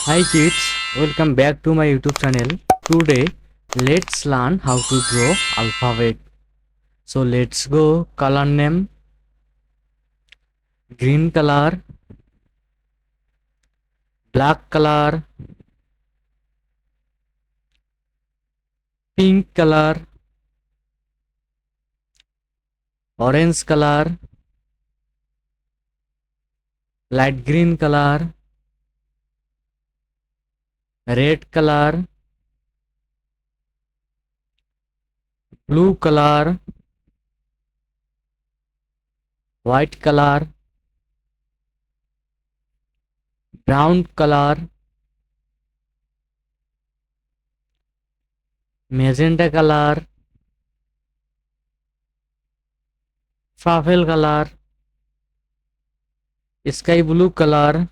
Hi kids, welcome back to my YouTube channel. Today, let's learn how to draw alphabet. So let's go. Color name: green color, black color, pink color, orange color, light green color, red color, blue color, white color, brown color, magenta color, purple color, sky blue color,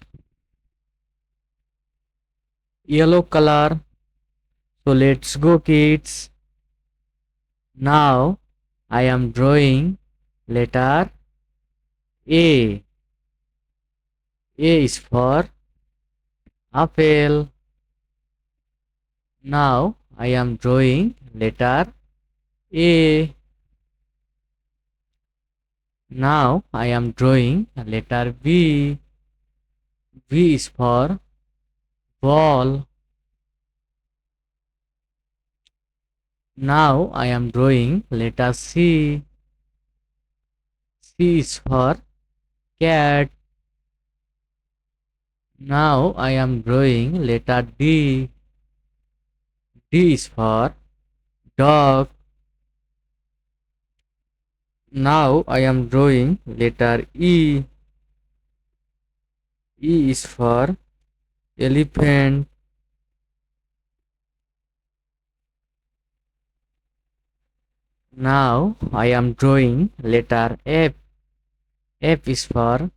yellow color. So let's go kids. Now I am drawing letter A. A is for apple. Now I am drawing letter A. Now I am drawing letter B. B is for ball. Now I am drawing letter C. C is for cat. Now I am drawing letter D. D is for dog. Now I am drawing letter E. E is for elephant. Now I am drawing letter F. F is for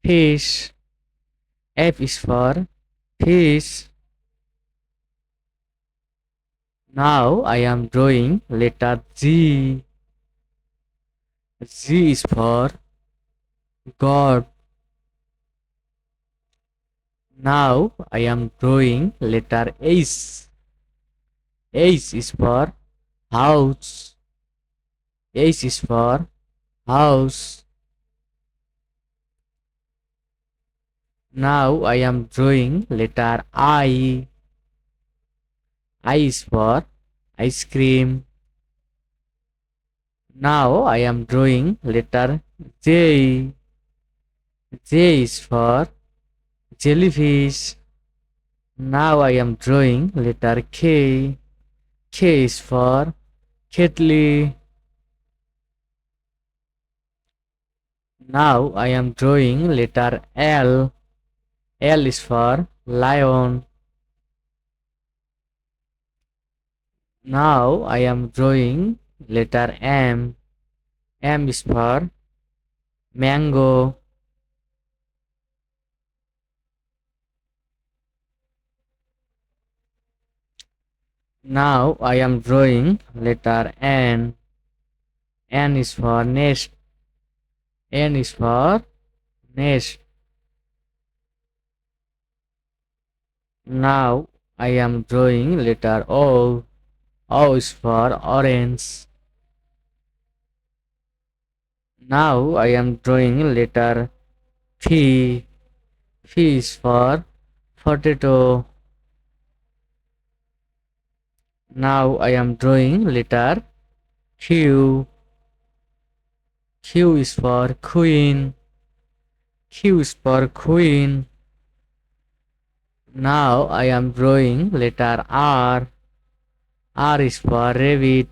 fish. F is for fish. Now I am drawing letter G. G is for God. Now I am drawing letter H. H is for house. H is for house. Now I am drawing letter I. I is for ice cream. Now I am drawing letter J. J is for jellyfish. Now I am drawing letter K. K is for kettle. Now I am drawing letter L. L is for lion. Now I am drawing letter M. M is for mango. Now I am drawing letter N. N is for nest. N is for nest. Now I am drawing letter O. O is for orange. Now I am drawing letter P. P is for potato. Now I am drawing letter Q. Q is for queen. Q is for queen. Now I am drawing letter R. R is for rabbit.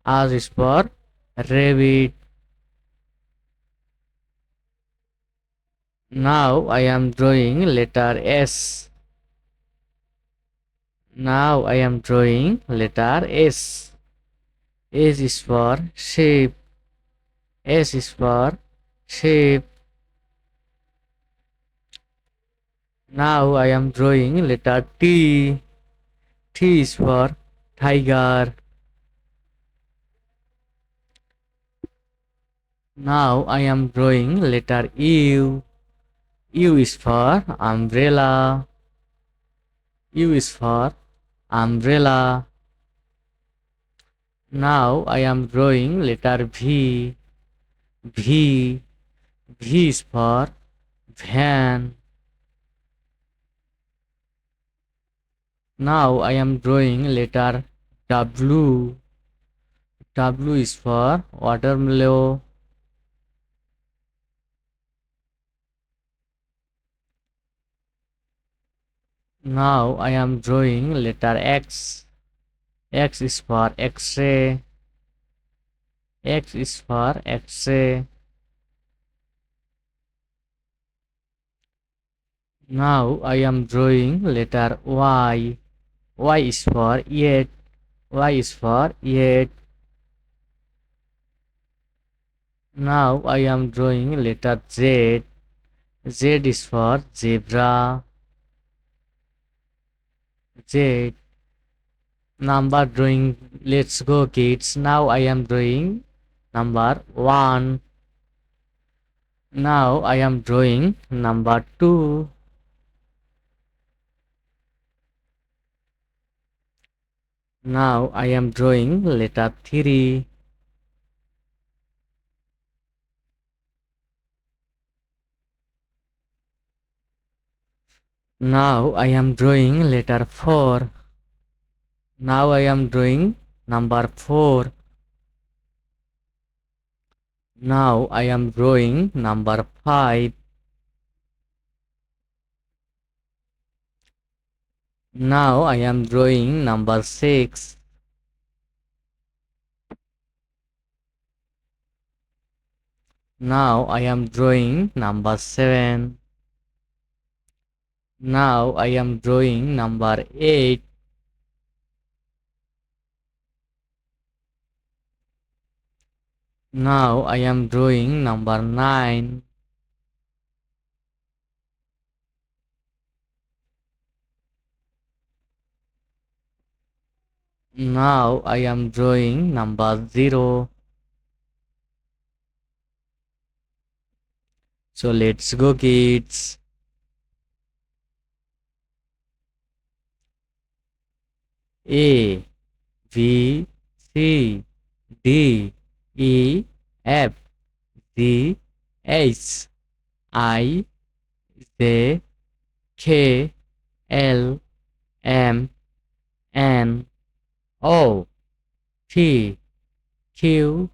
R is for rabbit. Now I am drawing letter S. Now I am drawing letter S. S is for sheep. S is for sheep. Now I am drawing letter T. T is for tiger. Now I am drawing letter U. U is for umbrella. U is for umbrella. Now I am drawing letter V. V. V is for van. Now I am drawing letter W. W is for watermelon. Now I am drawing letter X. X is for X-ray. X is for X-ray. Now I am drawing letter Y. Y is for yet. Y is for yet. Now I am drawing letter Z. Z is for zebra. Z. Number drawing. Let's go, kids. Now I am drawing number 1. Now I am drawing number 2. Now I am drawing letter 3. Now I am drawing letter 4. Now I am drawing number 4. Now I am drawing number 5. Now I am drawing number 6. Now I am drawing number 7. Now I am drawing number 8. Now I am drawing number 9. Now I am drawing number 0. So let's go, kids. A, B, C, D, E, F, G, H, I, J, K, L, M, N, O, P, Q,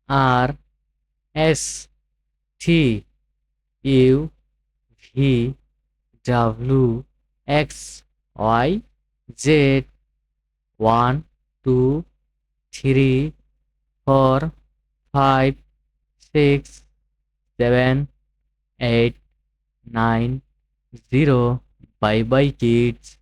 R, S, T, U, V, W, X, Y, Z. 1, 2, 3, 4, 5, 6, 7, 8, 9, 0. Bye bye, kids.